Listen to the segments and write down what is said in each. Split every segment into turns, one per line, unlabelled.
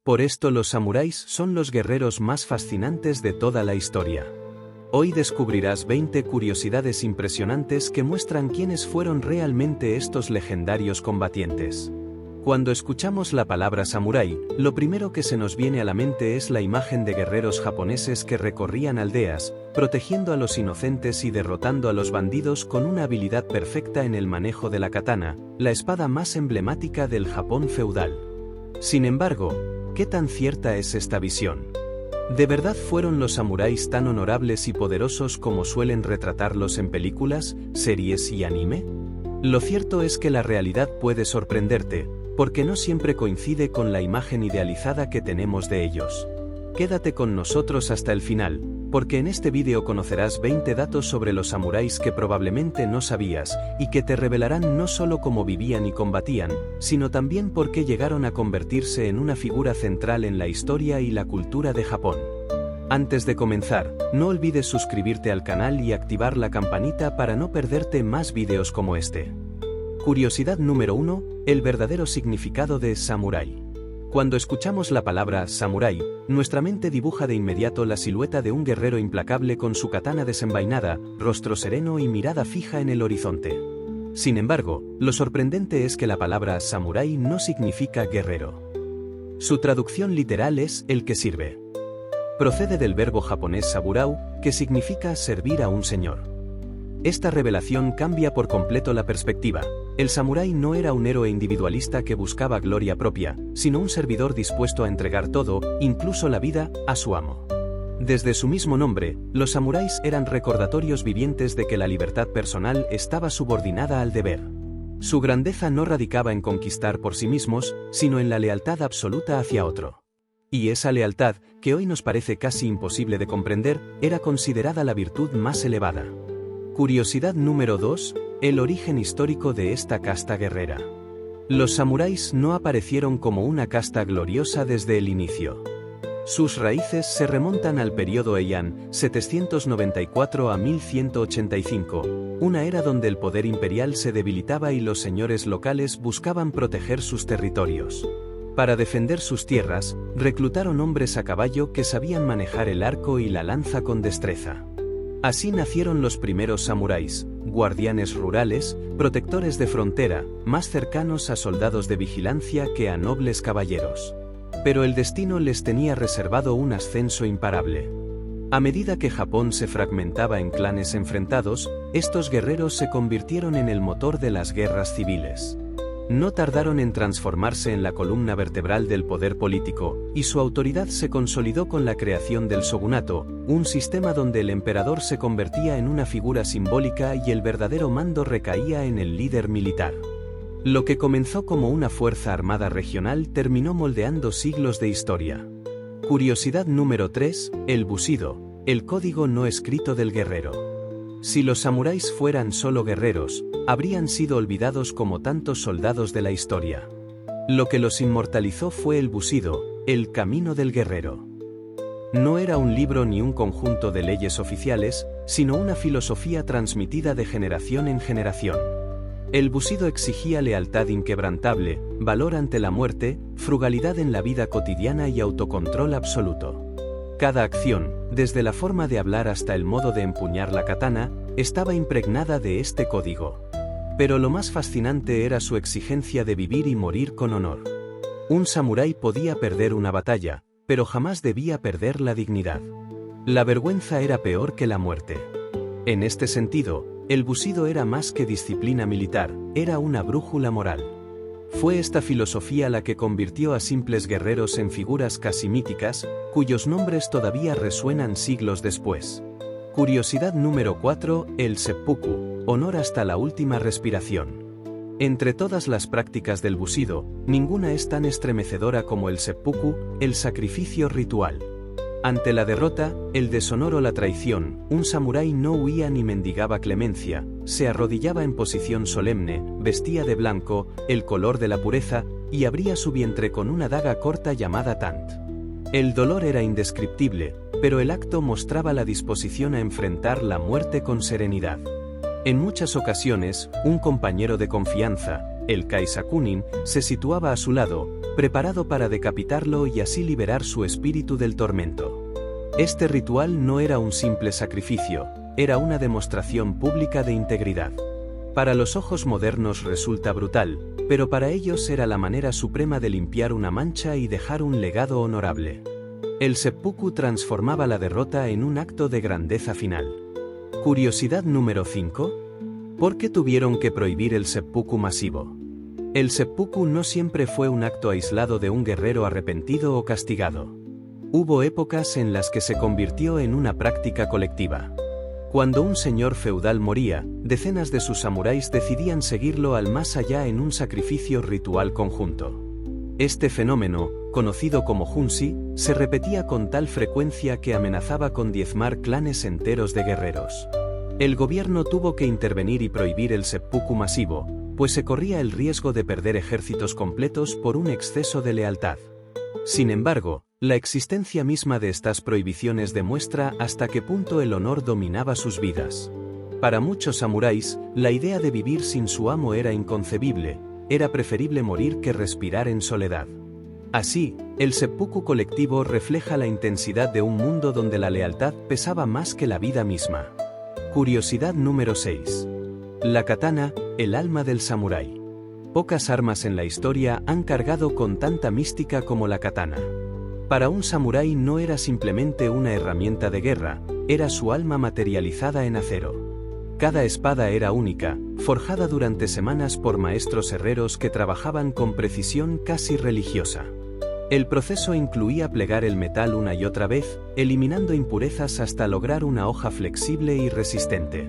Por esto los samuráis son los guerreros más fascinantes de toda la historia. Hoy descubrirás 20 curiosidades impresionantes que muestran quiénes fueron realmente estos legendarios combatientes. Cuando escuchamos la palabra samurái, lo primero que se nos viene a la mente es la imagen de guerreros japoneses que recorrían aldeas, protegiendo a los inocentes y derrotando a los bandidos con una habilidad perfecta en el manejo de la katana, la espada más emblemática del Japón feudal. Sin embargo, ¿qué tan cierta es esta visión? ¿De verdad fueron los samuráis tan honorables y poderosos como suelen retratarlos en películas, series y anime? Lo cierto es que la realidad puede sorprenderte, porque no siempre coincide con la imagen idealizada que tenemos de ellos. Quédate con nosotros hasta el final, porque en este vídeo conocerás 20 datos sobre los samuráis que probablemente no sabías, y que te revelarán no solo cómo vivían y combatían, sino también por qué llegaron a convertirse en una figura central en la historia y la cultura de Japón. Antes de comenzar, no olvides suscribirte al canal y activar la campanita para no perderte más vídeos como este. Curiosidad número 1, el verdadero significado de samurái. Cuando escuchamos la palabra samurái, nuestra mente dibuja de inmediato la silueta de un guerrero implacable con su katana desenvainada, rostro sereno y mirada fija en el horizonte. Sin embargo, lo sorprendente es que la palabra samurái no significa guerrero. Su traducción literal es el que sirve. Procede del verbo japonés saburau, que significa servir a un señor. Esta revelación cambia por completo la perspectiva. El samurái no era un héroe individualista que buscaba gloria propia, sino un servidor dispuesto a entregar todo, incluso la vida, a su amo. Desde su mismo nombre, los samuráis eran recordatorios vivientes de que la libertad personal estaba subordinada al deber. Su grandeza no radicaba en conquistar por sí mismos, sino en la lealtad absoluta hacia otro. Y esa lealtad, que hoy nos parece casi imposible de comprender, era considerada la virtud más elevada. Curiosidad número 2, el origen histórico de esta casta guerrera. Los samuráis no aparecieron como una casta gloriosa desde el inicio. Sus raíces se remontan al período Heian, 794 a 1185, una era donde el poder imperial se debilitaba y los señores locales buscaban proteger sus territorios. Para defender sus tierras, reclutaron hombres a caballo que sabían manejar el arco y la lanza con destreza. Así nacieron los primeros samuráis, guardianes rurales, protectores de frontera, más cercanos a soldados de vigilancia que a nobles caballeros. Pero el destino les tenía reservado un ascenso imparable. A medida que Japón se fragmentaba en clanes enfrentados, estos guerreros se convirtieron en el motor de las guerras civiles. No tardaron en transformarse en la columna vertebral del poder político, y su autoridad se consolidó con la creación del shogunato, un sistema donde el emperador se convertía en una figura simbólica y el verdadero mando recaía en el líder militar. Lo que comenzó como una fuerza armada regional terminó moldeando siglos de historia. Curiosidad número 3, el bushido, el código no escrito del guerrero. Si los samuráis fueran solo guerreros, habrían sido olvidados como tantos soldados de la historia. Lo que los inmortalizó fue el bushido, el camino del guerrero. No era un libro ni un conjunto de leyes oficiales, sino una filosofía transmitida de generación en generación. El bushido exigía lealtad inquebrantable, valor ante la muerte, frugalidad en la vida cotidiana y autocontrol absoluto. Cada acción, desde la forma de hablar hasta el modo de empuñar la katana, estaba impregnada de este código. Pero lo más fascinante era su exigencia de vivir y morir con honor. Un samurái podía perder una batalla, pero jamás debía perder la dignidad. La vergüenza era peor que la muerte. En este sentido, el bushido era más que disciplina militar, era una brújula moral. Fue esta filosofía la que convirtió a simples guerreros en figuras casi míticas, cuyos nombres todavía resuenan siglos después. Curiosidad número 4, el seppuku, honor hasta la última respiración. Entre todas las prácticas del bushido, ninguna es tan estremecedora como el seppuku, el sacrificio ritual. Ante la derrota, el deshonor o la traición, un samurái no huía ni mendigaba clemencia, se arrodillaba en posición solemne, vestía de blanco, el color de la pureza, y abría su vientre con una daga corta llamada tant. El dolor era indescriptible, pero el acto mostraba la disposición a enfrentar la muerte con serenidad. En muchas ocasiones, un compañero de confianza, el Kaisakunin, se situaba a su lado, preparado para decapitarlo y así liberar su espíritu del tormento. Este ritual no era un simple sacrificio, era una demostración pública de integridad. Para los ojos modernos resulta brutal, pero para ellos era la manera suprema de limpiar una mancha y dejar un legado honorable. El seppuku transformaba la derrota en un acto de grandeza final. Curiosidad número 5. ¿Por qué tuvieron que prohibir el seppuku masivo? El seppuku no siempre fue un acto aislado de un guerrero arrepentido o castigado. Hubo épocas en las que se convirtió en una práctica colectiva. Cuando un señor feudal moría, decenas de sus samuráis decidían seguirlo al más allá en un sacrificio ritual conjunto. Este fenómeno, conocido como junshi, se repetía con tal frecuencia que amenazaba con diezmar clanes enteros de guerreros. El gobierno tuvo que intervenir y prohibir el seppuku masivo, pues se corría el riesgo de perder ejércitos completos por un exceso de lealtad. Sin embargo, la existencia misma de estas prohibiciones demuestra hasta qué punto el honor dominaba sus vidas. Para muchos samuráis, la idea de vivir sin su amo era inconcebible, era preferible morir que respirar en soledad. Así, el seppuku colectivo refleja la intensidad de un mundo donde la lealtad pesaba más que la vida misma. Curiosidad número 6. La katana, el alma del samurái. Pocas armas en la historia han cargado con tanta mística como la katana. Para un samurái no era simplemente una herramienta de guerra, era su alma materializada en acero. Cada espada era única, forjada durante semanas por maestros herreros que trabajaban con precisión casi religiosa. El proceso incluía plegar el metal una y otra vez, eliminando impurezas hasta lograr una hoja flexible y resistente.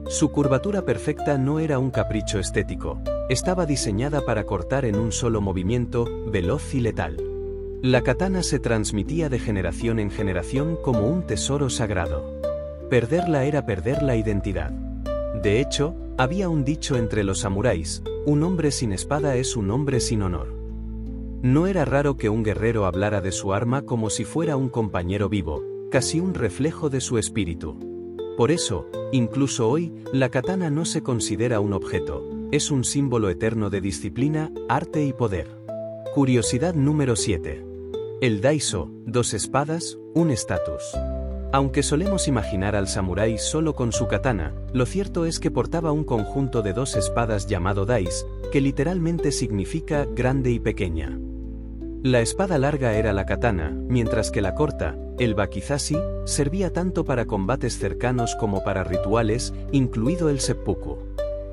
Su curvatura perfecta no era un capricho estético, estaba diseñada para cortar en un solo movimiento, veloz y letal. La katana se transmitía de generación en generación como un tesoro sagrado. Perderla era perder la identidad. De hecho, había un dicho entre los samuráis: un hombre sin espada es un hombre sin honor. No era raro que un guerrero hablara de su arma como si fuera un compañero vivo, casi un reflejo de su espíritu. Por eso, incluso hoy, la katana no se considera un objeto, es un símbolo eterno de disciplina, arte y poder. Curiosidad número 7. El daiso, dos espadas, un estatus. Aunque solemos imaginar al samurái solo con su katana, lo cierto es que portaba un conjunto de dos espadas llamado dais, que literalmente significa grande y pequeña. La espada larga era la katana, mientras que la corta, el wakizashi, servía tanto para combates cercanos como para rituales, incluido el seppuku.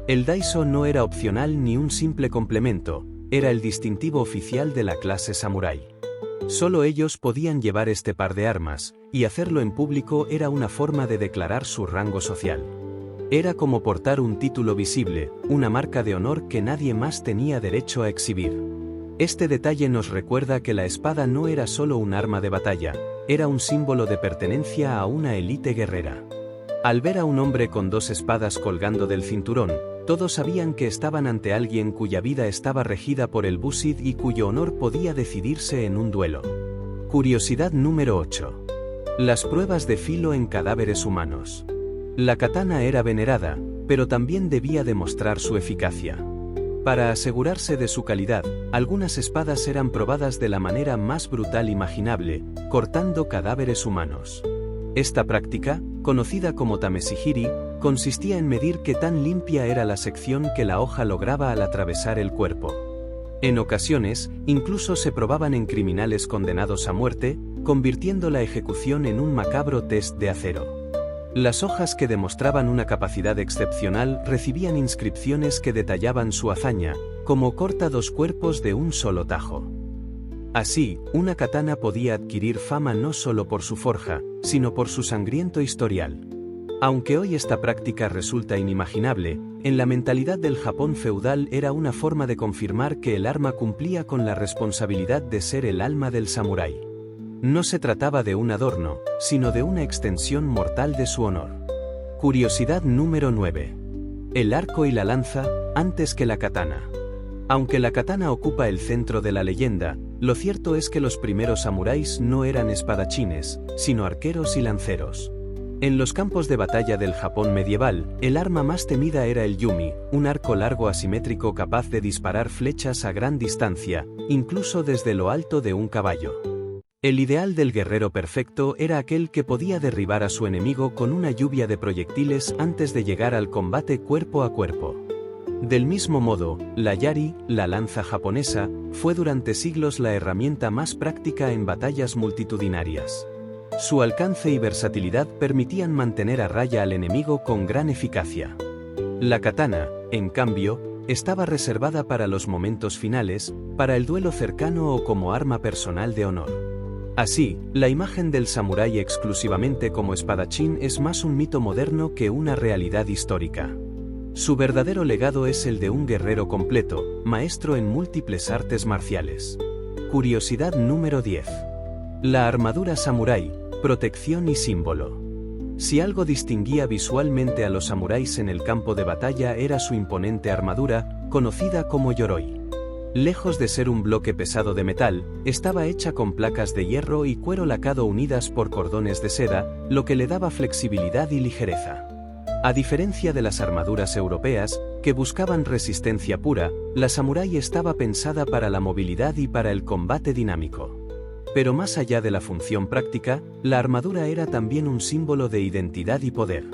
El daiso no era opcional ni un simple complemento, era el distintivo oficial de la clase samurái. Solo ellos podían llevar este par de armas, y hacerlo en público era una forma de declarar su rango social. Era como portar un título visible, una marca de honor que nadie más tenía derecho a exhibir. Este detalle nos recuerda que la espada no era solo un arma de batalla, era un símbolo de pertenencia a una élite guerrera. Al ver a un hombre con dos espadas colgando del cinturón, todos sabían que estaban ante alguien cuya vida estaba regida por el bushid y cuyo honor podía decidirse en un duelo. Curiosidad número 8. Las pruebas de filo en cadáveres humanos. La katana era venerada, pero también debía demostrar su eficacia. Para asegurarse de su calidad, algunas espadas eran probadas de la manera más brutal imaginable, cortando cadáveres humanos. Esta práctica, conocida como tameshihiri, consistía en medir qué tan limpia era la sección que la hoja lograba al atravesar el cuerpo. En ocasiones, incluso se probaban en criminales condenados a muerte, convirtiendo la ejecución en un macabro test de acero. Las hojas que demostraban una capacidad excepcional recibían inscripciones que detallaban su hazaña, como corta dos cuerpos de un solo tajo. Así, una katana podía adquirir fama no solo por su forja, sino por su sangriento historial. Aunque hoy esta práctica resulta inimaginable, en la mentalidad del Japón feudal era una forma de confirmar que el arma cumplía con la responsabilidad de ser el alma del samurái. No se trataba de un adorno, sino de una extensión mortal de su honor. Curiosidad número 9. El arco y la lanza, antes que la katana. Aunque la katana ocupa el centro de la leyenda, lo cierto es que los primeros samuráis no eran espadachines, sino arqueros y lanceros. En los campos de batalla del Japón medieval, el arma más temida era el yumi, un arco largo asimétrico capaz de disparar flechas a gran distancia, incluso desde lo alto de un caballo. El ideal del guerrero perfecto era aquel que podía derribar a su enemigo con una lluvia de proyectiles antes de llegar al combate cuerpo a cuerpo. Del mismo modo, la yari, la lanza japonesa, fue durante siglos la herramienta más práctica en batallas multitudinarias. Su alcance y versatilidad permitían mantener a raya al enemigo con gran eficacia. La katana, en cambio, estaba reservada para los momentos finales, para el duelo cercano o como arma personal de honor. Así, la imagen del samurái exclusivamente como espadachín es más un mito moderno que una realidad histórica. Su verdadero legado es el de un guerrero completo, maestro en múltiples artes marciales. Curiosidad número 10. La armadura samurái, protección y símbolo. Si algo distinguía visualmente a los samuráis en el campo de batalla era su imponente armadura, conocida como yoroi. Lejos de ser un bloque pesado de metal, estaba hecha con placas de hierro y cuero lacado unidas por cordones de seda, lo que le daba flexibilidad y ligereza. A diferencia de las armaduras europeas, que buscaban resistencia pura, la samurái estaba pensada para la movilidad y para el combate dinámico. Pero más allá de la función práctica, la armadura era también un símbolo de identidad y poder.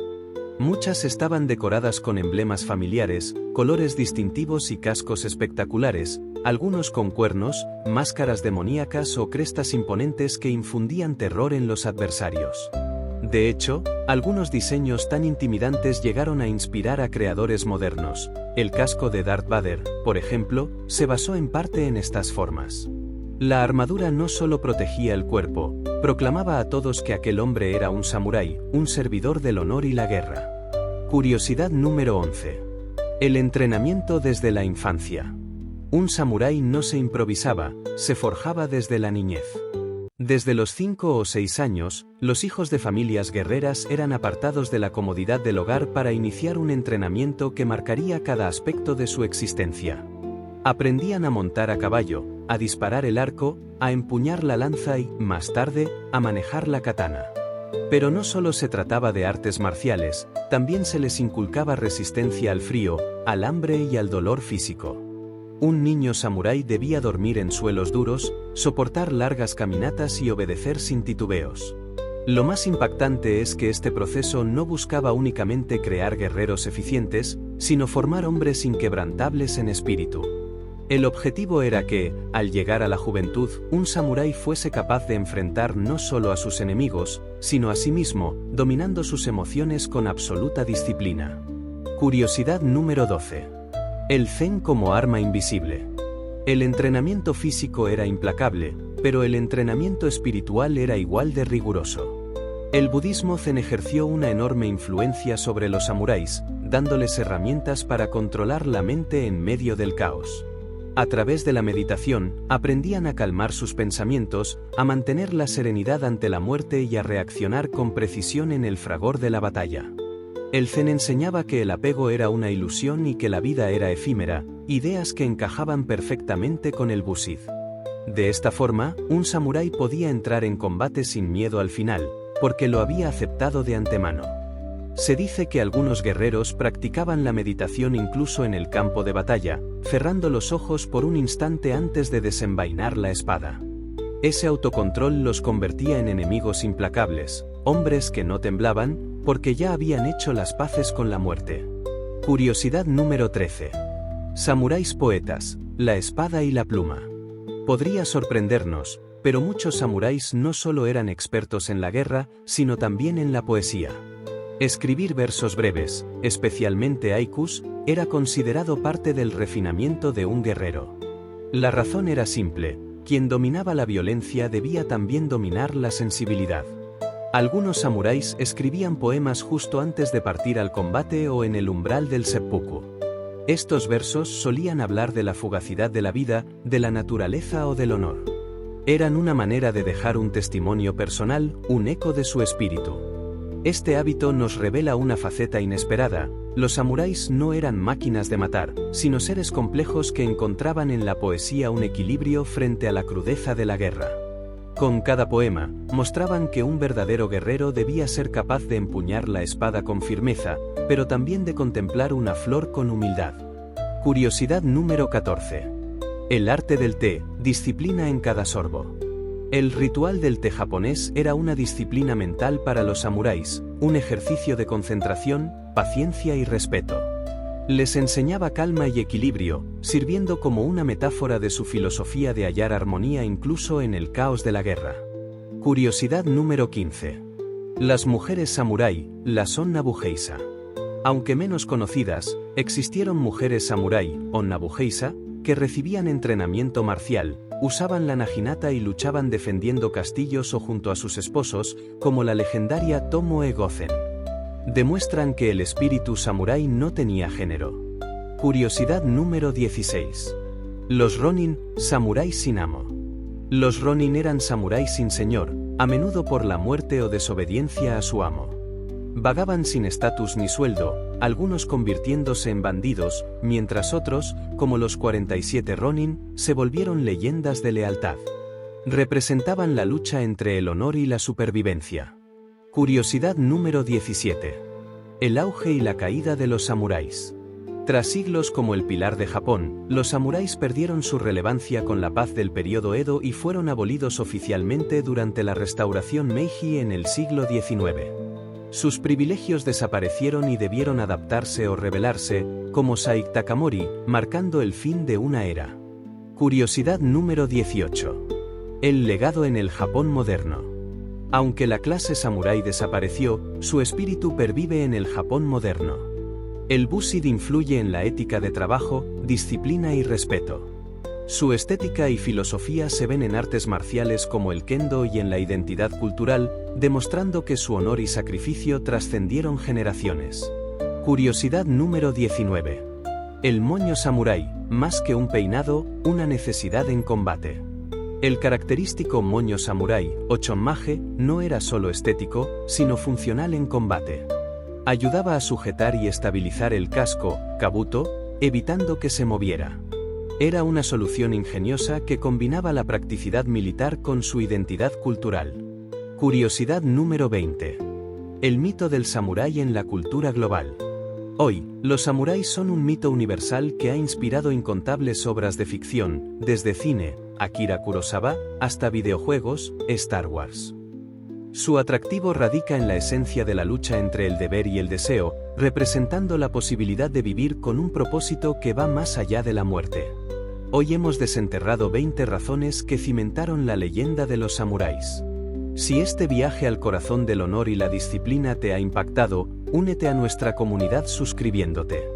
Muchas estaban decoradas con emblemas familiares, colores distintivos y cascos espectaculares, algunos con cuernos, máscaras demoníacas o crestas imponentes que infundían terror en los adversarios. De hecho, algunos diseños tan intimidantes llegaron a inspirar a creadores modernos. El casco de Darth Vader, por ejemplo, se basó en parte en estas formas. La armadura no solo protegía el cuerpo, proclamaba a todos que aquel hombre era un samurái, un servidor del honor y la guerra. Curiosidad número 11. El entrenamiento desde la infancia. Un samurái no se improvisaba, se forjaba desde la niñez. Desde los 5 o 6 años, los hijos de familias guerreras eran apartados de la comodidad del hogar para iniciar un entrenamiento que marcaría cada aspecto de su existencia. Aprendían a montar a caballo, a disparar el arco, a empuñar la lanza y, más tarde, a manejar la katana. Pero no solo se trataba de artes marciales, también se les inculcaba resistencia al frío, al hambre y al dolor físico. Un niño samurái debía dormir en suelos duros, soportar largas caminatas y obedecer sin titubeos. Lo más impactante es que este proceso no buscaba únicamente crear guerreros eficientes, sino formar hombres inquebrantables en espíritu. El objetivo era que, al llegar a la juventud, un samurái fuese capaz de enfrentar no solo a sus enemigos, sino a sí mismo, dominando sus emociones con absoluta disciplina. Curiosidad número 12. El zen como arma invisible. El entrenamiento físico era implacable, pero el entrenamiento espiritual era igual de riguroso. El budismo zen ejerció una enorme influencia sobre los samuráis, dándoles herramientas para controlar la mente en medio del caos. A través de la meditación, aprendían a calmar sus pensamientos, a mantener la serenidad ante la muerte y a reaccionar con precisión en el fragor de la batalla. El zen enseñaba que el apego era una ilusión y que la vida era efímera, ideas que encajaban perfectamente con el Bushido. De esta forma, un samurái podía entrar en combate sin miedo al final, porque lo había aceptado de antemano. Se dice que algunos guerreros practicaban la meditación incluso en el campo de batalla, cerrando los ojos por un instante antes de desenvainar la espada. Ese autocontrol los convertía en enemigos implacables, hombres que no temblaban, porque ya habían hecho las paces con la muerte. Curiosidad número 13. Samuráis poetas, la espada y la pluma. Podría sorprendernos, pero muchos samuráis no solo eran expertos en la guerra, sino también en la poesía. Escribir versos breves, especialmente haikus, era considerado parte del refinamiento de un guerrero. La razón era simple: quien dominaba la violencia debía también dominar la sensibilidad. Algunos samuráis escribían poemas justo antes de partir al combate o en el umbral del seppuku. Estos versos solían hablar de la fugacidad de la vida, de la naturaleza o del honor. Eran una manera de dejar un testimonio personal, un eco de su espíritu. Este hábito nos revela una faceta inesperada: los samuráis no eran máquinas de matar, sino seres complejos que encontraban en la poesía un equilibrio frente a la crudeza de la guerra. Con cada poema, mostraban que un verdadero guerrero debía ser capaz de empuñar la espada con firmeza, pero también de contemplar una flor con humildad. Curiosidad número 14. El arte del té, disciplina en cada sorbo. El ritual del té japonés era una disciplina mental para los samuráis, un ejercicio de concentración, paciencia y respeto. Les enseñaba calma y equilibrio, sirviendo como una metáfora de su filosofía de hallar armonía incluso en el caos de la guerra. Curiosidad número 15. Las mujeres samurái, la son Nabugeisa. Aunque menos conocidas, existieron mujeres samurái, o Nabugeisa, que recibían entrenamiento marcial, usaban la naginata y luchaban defendiendo castillos o junto a sus esposos, como la legendaria Tomoe Gozen. Demuestran que el espíritu samurái no tenía género. Curiosidad número 16. Los ronin, samuráis sin amo. Los ronin eran samuráis sin señor, a menudo por la muerte o desobediencia a su amo. Vagaban sin estatus ni sueldo, algunos convirtiéndose en bandidos, mientras otros, como los 47 ronin, se volvieron leyendas de lealtad. Representaban la lucha entre el honor y la supervivencia. Curiosidad número 17. El auge y la caída de los samuráis. Tras siglos como el pilar de Japón, los samuráis perdieron su relevancia con la paz del período Edo y fueron abolidos oficialmente durante la restauración Meiji en el siglo XIX. Sus privilegios desaparecieron y debieron adaptarse o rebelarse, como Saik Takamori, marcando el fin de una era. Curiosidad número 18. El legado en el Japón moderno. Aunque la clase samurái desapareció, su espíritu pervive en el Japón moderno. El Bushid influye en la ética de trabajo, disciplina y respeto. Su estética y filosofía se ven en artes marciales como el kendo y en la identidad cultural, demostrando que su honor y sacrificio trascendieron generaciones. Curiosidad número 19. El moño samurái, más que un peinado, una necesidad en combate. El característico moño samurái, o chonmage, no era solo estético, sino funcional en combate. Ayudaba a sujetar y estabilizar el casco, kabuto, evitando que se moviera. Era una solución ingeniosa que combinaba la practicidad militar con su identidad cultural. Curiosidad número 20. El mito del samurái en la cultura global. Hoy, los samuráis son un mito universal que ha inspirado incontables obras de ficción, desde cine, Akira Kurosawa, hasta videojuegos, Star Wars. Su atractivo radica en la esencia de la lucha entre el deber y el deseo, representando la posibilidad de vivir con un propósito que va más allá de la muerte. Hoy hemos desenterrado 20 razones que cimentaron la leyenda de los samuráis. Si este viaje al corazón del honor y la disciplina te ha impactado, únete a nuestra comunidad suscribiéndote.